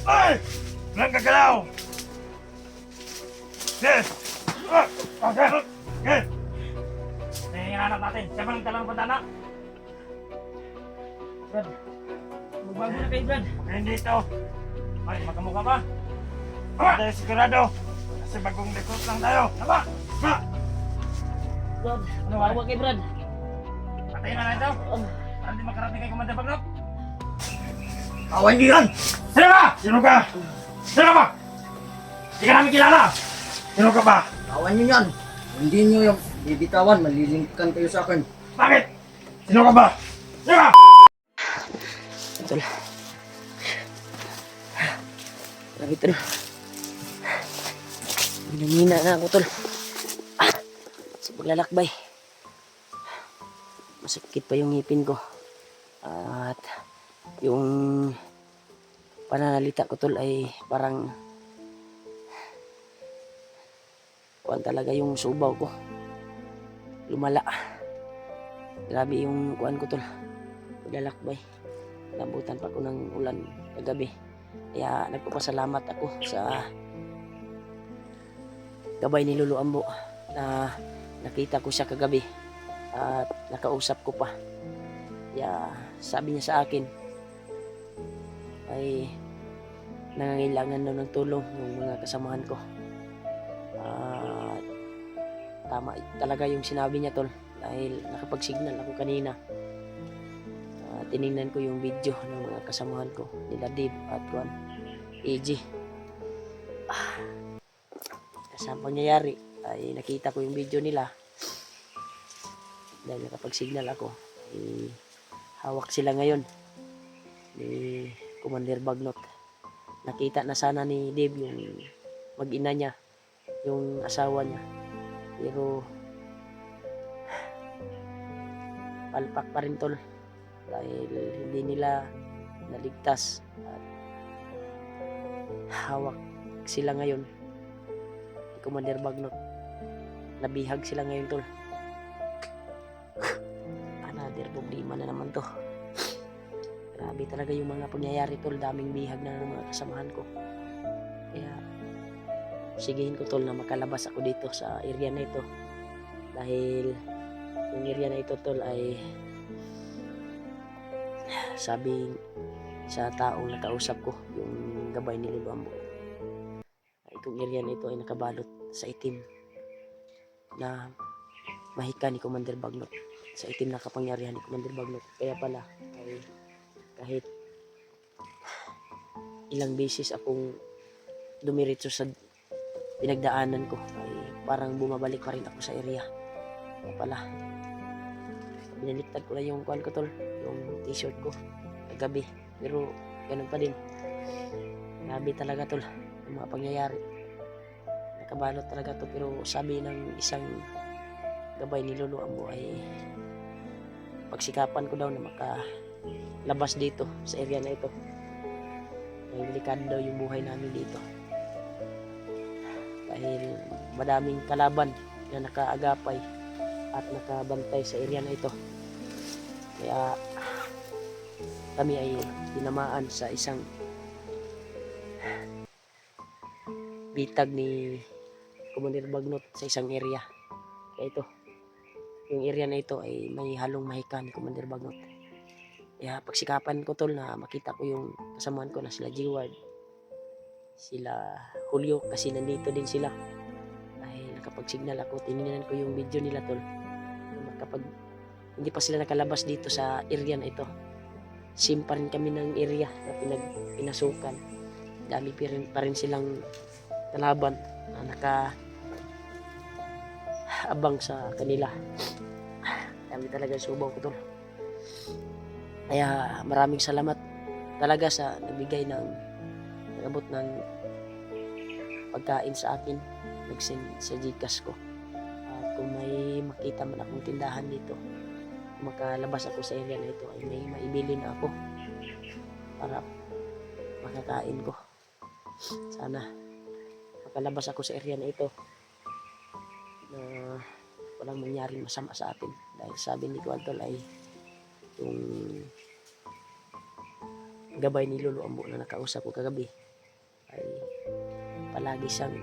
Ay! Walang gagalaw! Yes! Okay! Okay! Hinahanap natin. Siya ba nagdala ng bandana? Brad, magbago na kayo, Brad. Hindi ito. Ay, magkamukha ba? Dahil sigurado. Kasi bagong recruit lang tayo. Tama! Ma! Brad, Ano ba? bawa kay Brad. Patayin na na ito. Oh, Para hindi makarating kay Commander Bagnok. Awan niyo yan! Sino ka? Sino ka? Sino ka ba? Hindi ka namin kilala. Sino ka ba? Tawan nyo yan. Hindi nyo yung bibitawan, malilingkan kayo sa akin. Bakit? Sino ka ba? Sino ka? tol. Grabe, tol. Minamina na ako, tol. Sa paglalakbay. Masakit pa yung ngipin ko. At yung pananalita ko, tol, ay parang kuwan talaga yung subaw ko. Lumala. Grabe yung kuwan ko, tol. Paglalakbay. Nabutan pa ko ng ulan kagabi. Kaya nagpapasalamat ako sa gabay ni Lolo Ambo na nakita ko siya kagabi at nakausap ko pa. Kaya sabi niya sa akin ay nangangailangan daw ng tulong ng mga kasamahan ko. At tama talaga yung sinabi niya, tol, dahil nakapag-signal ako kanina. Tinignan ko yung video ng mga kasamahan ko, nila Dave at Juan AG. Sa pangyayari ay nakita ko yung video nila dahil nakapag-signal ako. Hawak sila ngayon ni Commander Bagnot. Nakita na sana ni Dave yung mag-ina niya, yung asawa niya, pero palpak pa rin, tol, dahil hindi nila naligtas at hawak sila ngayon ni Commander Bagnot. Nabihag sila ngayon, tol. Another problema na naman to. Grabe talaga yung mga pangyayari, tol. Daming bihag na ng mga kasamahan ko. Kaya sigihin ko, tol, na makalabas ako dito sa area na ito, dahil yung area na ito, tol, ay sabi sa taong nakausap ko, yung gabay ni Lolo Ambo, itong area na ito ay nakabalot sa itim na mahika ni Commander Bagnot, sa itim na kapangyarihan ni Commander Bagnot. Kaya pala ay kahit ilang beses akong dumiretso sa pinagdaanan ko, ay parang bumabalik pa rin ako sa area. Kaya pala binaliktad ko lang yung kuwan ko, tol, yung t-shirt ko kagabi, pero ganun pa din. Grabe talaga, tol, yung mga pangyayari. Nakabalot talaga to, pero sabi ng isang gabay ni Lolo Ambo ay pagsikapan ko daw na makalabas dito sa area na ito, dahil delikado daw yung buhay namin dito, dahil madaming kalaban na nakaagapay at nakabantay sa area na ito. Kaya kami ay tinamaan sa isang bitag ni Commander Bagnot sa isang area. Kaya ito, yung area na ito ay may halong mahika ni Commander Bagnot. Kaya pagsikapan ko, tol, na makita ko yung kasamahan ko na sila G-Ward, sila Julio, kasi nandito din sila. Dahil nakapag-signal ako, tinignan ko yung video nila, tol. Kapag hindi pa sila nakalabas dito sa area na ito, same pa rin kami ng area na pinasukan. Dami pa rin silang kalaban na naka-abang sa kanila. Dami talaga subaw ko, tol. Kaya maraming salamat talaga sa nabigay nagabot ng pagkain sa akin, nag-send sa Gcash ko. At kung may makita man akong tindahan dito, makalabas ako sa area na ito, ay may maibili na ako para makakain ko. Sana makalabas ako sa area na ito na walang mangyaring masama sa atin, dahil sabi ni Kuwantol ay yung gabay ni Lolo Ambo na nakausap ko kagabi ay palagi siyang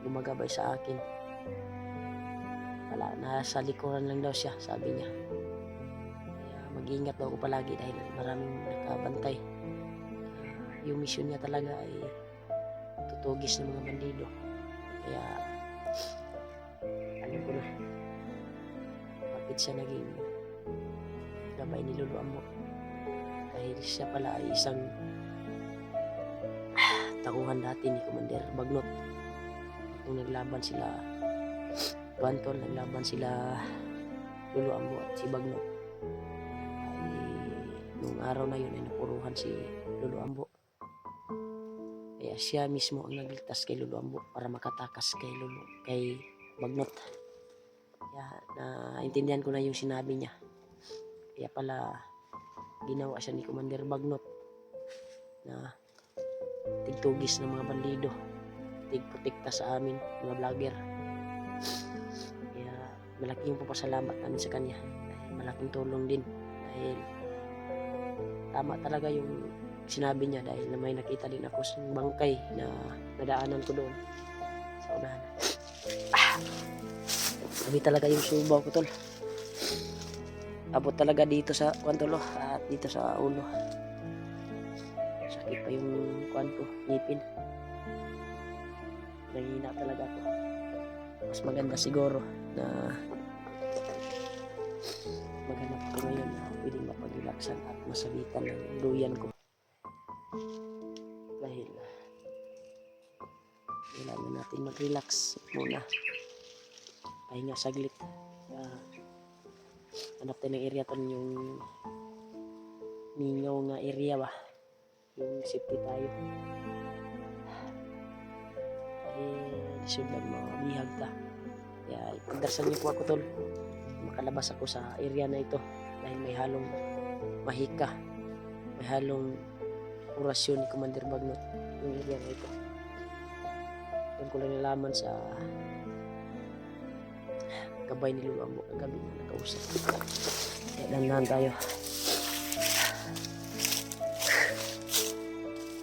gumagabay sa akin. Nasa likuran lang daw siya, sabi niya. Kaya mag-ingat daw ako palagi dahil maraming nakabantay. Yung mission niya talaga ay tutugis ng mga bandido. Kaya alam ko na bakit siya naging gabay ni Lolo Ambo. Dahil siya pala ay isang tauhan dati ni Commander Bagnot. Nung naglaban sila Tuantol, naglaban sila Lolo Ambo at si Bagnot, ay nung araw na yun ay napuruhan si Lolo Ambo. Kaya siya mismo ang nagligtas kay Lolo Ambo para makatakas kay Bagnot. Kaya naintindihan ko na yung sinabi niya. Kaya pala ginawa siya ni Commander Bagnot na tigtugis ng mga bandido, tigprotekta sa amin mga vlogger. Kaya malaking papasalamat namin sa kanya, dahil malaking tulong din, dahil tama talaga yung sinabi niya, dahil na may nakita din ako sa bangkay na nadaanan ko doon sa unahan. Sabi talaga yung subaw ko, tol. Abot talaga dito sa kwantolo at dito sa ulo. Sakit pa yung kwanto, ngipin. Nangihina talaga ako. Mas maganda siguro na maghanap ko ngayon na pwedeng mapag-relaxan at masabitan ng duyan ko. Dahil kailangan natin mag-relax muna. Pahinga saglit. Hanap tayo ng area to, yung mingaw nga area ba, yung safety tayo. Lisod lang mga bihag ta. Kaya ipagdarasal niyo po ako, tol, makalabas ako sa area na ito, dahil may halong mahika, may halong orasyon ni Commander Bagnot yung area na ito. Doon ko lang nalaman sa gabay ni Lolo Ambo kagabi na nakausap. Kaya dandahan tayo.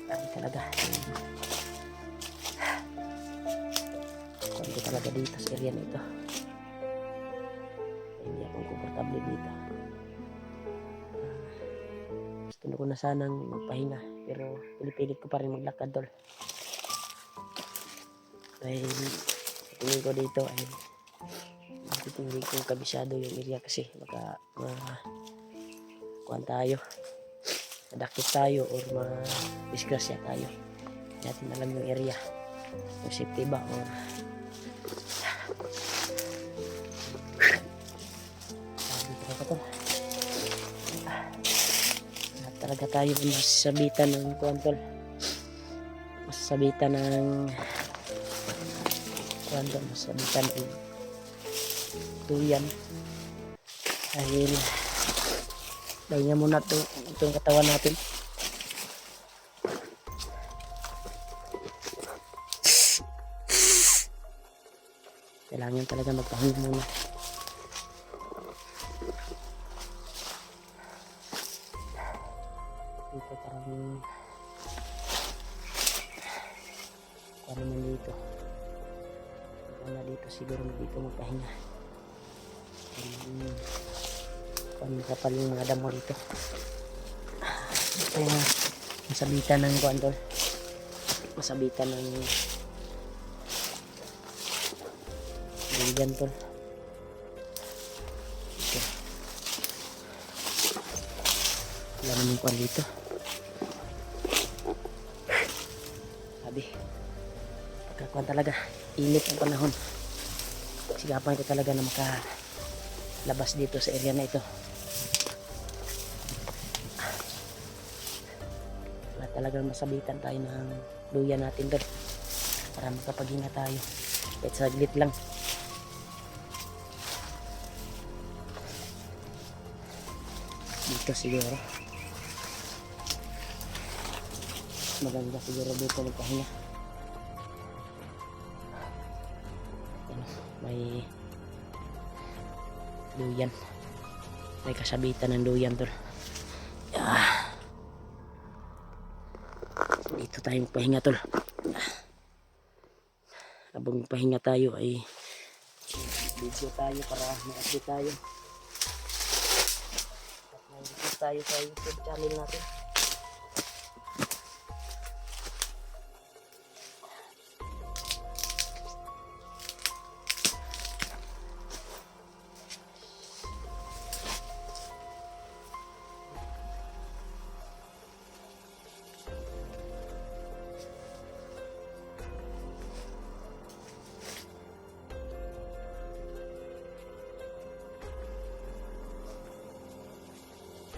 Dami talaga. Kung talaga dito sa area na ito, hindi ako komportable dito. Gusto ko na sanang magpahinga, pero pinipilit ko pa rin maglakad, tol. Dahil tingin ko dito ay hindi ko kabisado yung area, kasi baka kuhan tayo, madakit tayo or ma-disgrasya tayo. Hindi natin alam yung area, kung safety ba or talaga tayo masasabitan ng kuwantol, masasabitan ng kuwantol, masasabitan ng tuyan. Dahil niya muna itong katawan natin. Kailangan talaga magpahinga muna. Dito parang ano naman dito, wala dito, siguro dito magpahinga. Kapal yung mga damo dito. Kaya masabitan ng kuwantol, masabitan ng tol. Okay. Wala naman yung kuwan dito. Sabi, pagkakuan talaga, init ang panahon. Sigapan ko talaga na makalabas dito sa area na ito. Wala talagang masabitan tayo ng duyan natin doon para makapaghinga tayo kahit saglit lang. Dito siguro maganda, siguro dito magpahinga. May duyan, may kasabitan ng duyan doon. Dito tayo pahinga tol. Habang pahinga tayo ay video tayo para ma-update tayo. At may tayo sa YouTube channel natin.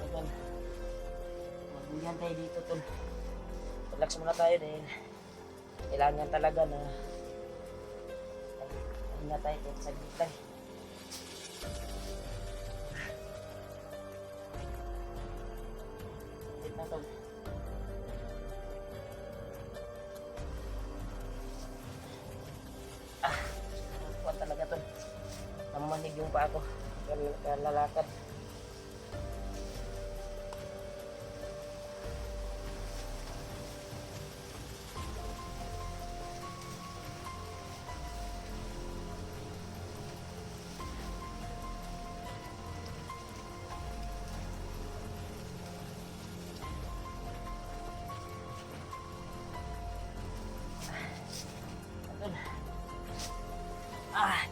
Ayan. Magbuyan tayo dito tol. Relax muna tayo dahil kailangan talaga na pahinga tayo kahit saglit lang. Saglit na tol. Kuha talaga tol. Namanig yung pa ako. Kalalakad.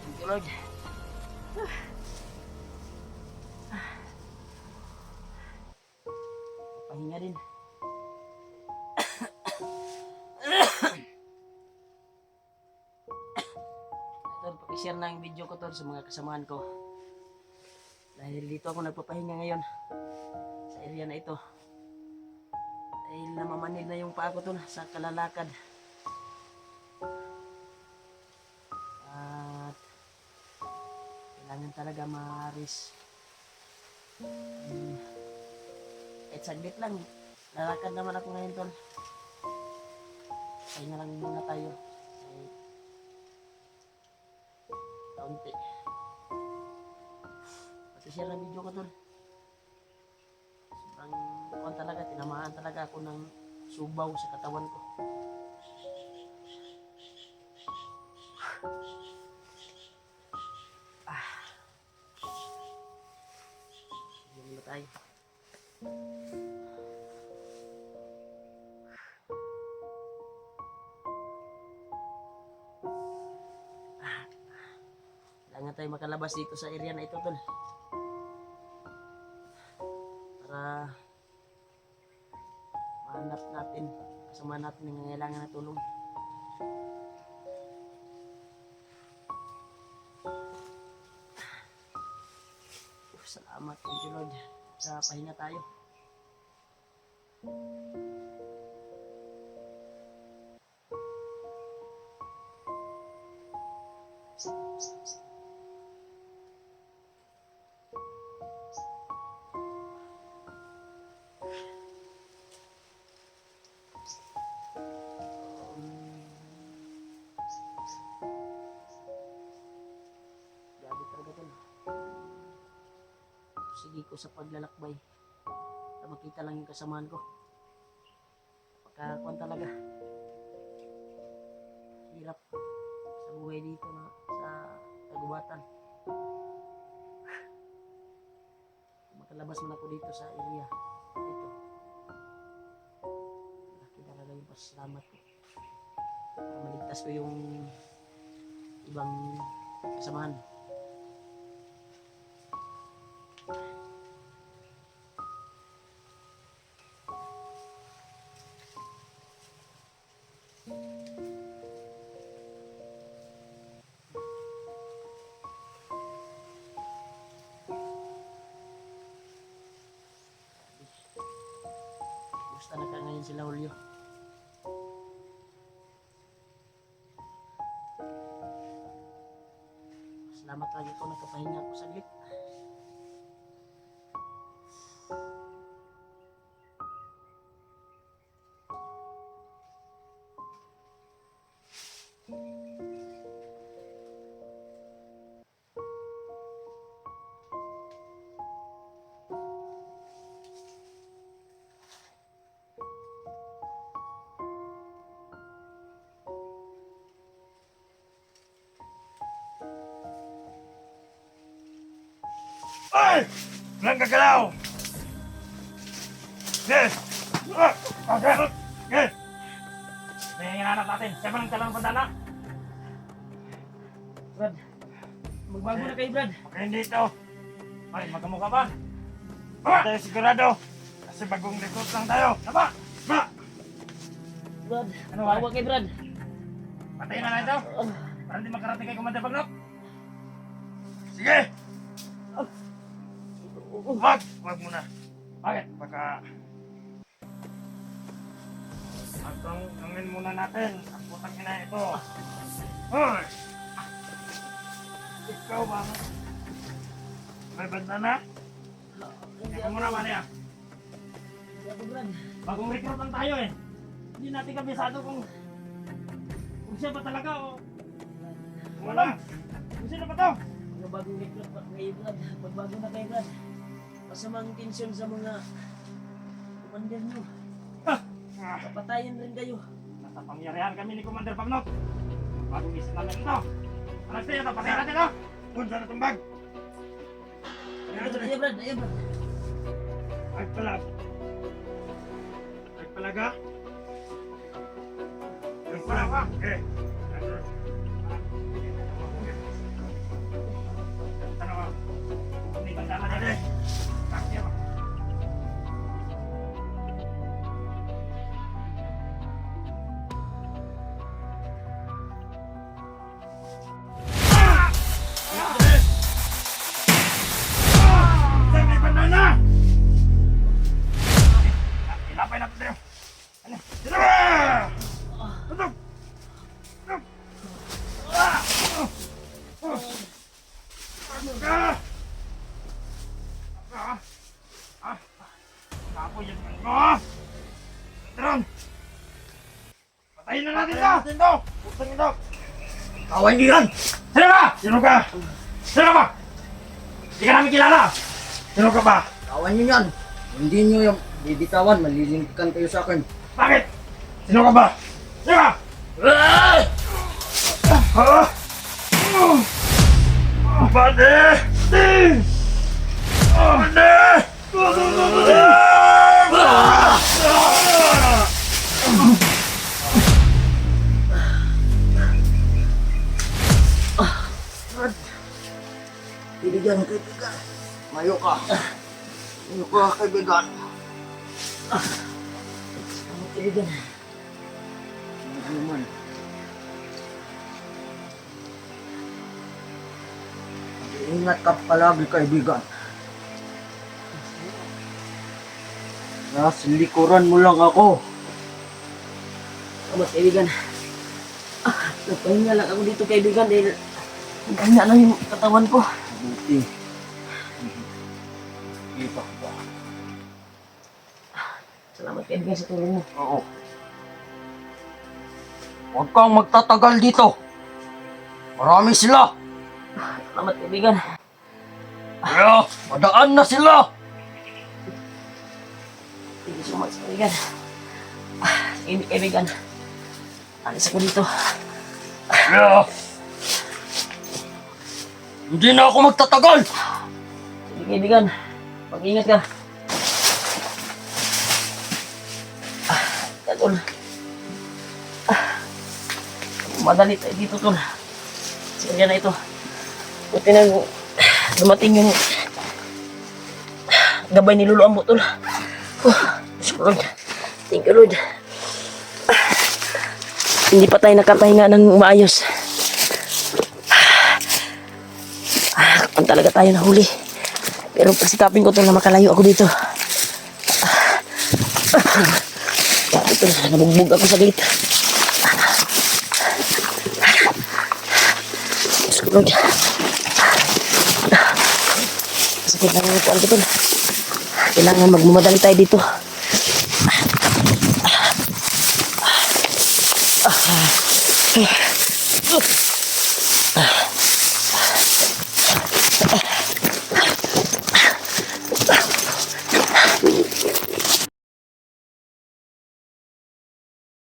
Thank you Lord. Pahinga din. Ito, pakishare na yung video ko to sa mga kasamahan ko. Dahil dito ako nagpapahinga ngayon sa area na ito. Dahil namamanid na yung paa ko to sa kalalakad. At kailangan talaga ma-rest. Kahit saglit lang, lalakad naman ako ngayon tol. Kaya lang muna tayo. Kaunti. Pati share ang video ko tol. Sobrang kuwan talaga, tinamaan talaga ako ng subaw sa katawan ko. Hindi na tayo. Kailangan tayo makalabas dito sa area na ito tol. Para mahanap natin, kasama natin yung kailangan na tulong. Salamat thank you Lord sa pahinga tayo. Grabe talaga tol. Sige ko sa paglalakbay na makita lang yung kasamahan ko. Pagkakuan talaga hirap sa buhay dito na sa kagubatan. Makalabas man ako dito sa area dito, laki talaga yung pasalamat ko para maligtas ko yung ibang kasamahan. Gusto na ka ngayon sila Julio. Salamat lagi ko nakapahinga ako saglit. Ay! Walang gagalaw! Yes! Okay! Yes! Ito yung hinahanap natin. Siya ba nang talang pandana? Brad, magbago na kayo, Brad. Okay, dito. Ay, magkamukha ba? Ba! Tayo sigurado. Kasi bagong recruit lang tayo. Tama! Ba! Brad, Ano, bawa kay Brad. Patayin na ito. Para hindi makarating kay Commander Bagnok. Sige! Wag muna. Bakit? Baka... Agtangin muna natin. Ang putang ina ito. Hoy! Ikaw ba? May bandana? Ikaw muna, Maria. Hindi ako, Brad. Bagong recruit lang tayo eh. Hindi natin kabisado kung siya ba talaga o wala. Kung sino ba to? Mga bagong recruit pa kayo, Brad. Magbago na kayo, Brad. Masamang intensyon sa mga commander nyo. Papatayin rin kayo. Nasa pangyarihan kami ni Commander Bagnok. Bagong isip namin ito. Anak tayo ito, patayin natin ito. Kung saan natumbag. Ayo, Brad. Ayo, Brad. Agpalag. Agpalaga? Agpalaga? Okay. Ano ka? Hindi ba tama din eh? Bakit ba? May banana! Ilapay natin tayo. Ano? Dito ba? Tutok! Tutok! Ano ka? Kapoy yung man ko! Tron! Patayin na natin to! Putang ito! Kawaindigan! Sino ka? Sino ka? Sino ka? Hindi ka namin kilala! Sino ka ba? Tawan nyo yan. Hindi nyo yung bibitawan, malilingkan kayo sa akin. Bakit? Sino ka ba? Sino ka? Bade! Bade! Kaibigan, kaibigan. Mayo ka. Mayo ka, kaibigan. Kaibigan. Ano naman? Ingat ka palagi, kaibigan. Nasa likuran mo lang ako. Salamat, kaibigan. Nagpahinga lang ako dito, kaibigan, dahil hanggang na yung katawan ko. Buti. Kita ko ba? Salamat, kaibigan, sa tulong mo. Oo. Huwag kang magtatagal dito. Marami sila. Salamat, kaibigan. Kaya, madaan na sila. Thank you so much, kaibigan. Sige, kaibigan. Alis ako dito. Kaya, hindi na ako magtatagal. Sige, kaibigan. Mag-ingat ka. Tol. Madali tayo dito, tol. Sige na ito. Buti na dumating yung gabay ni Lolo Ambo, tol. Diyos ko, Lord. Thank you, Lord. Hindi pa tayo nakapahinga ng maayos. Kung talaga tayo nahuli. Pero pasikapin ko, tol, na makalayo ako dito. Ito, nabugbog ako sa gate. Diyos ko, Lord. Sakit lang ang kuwan ko, tol. Kailangan magmamadali tayo dito.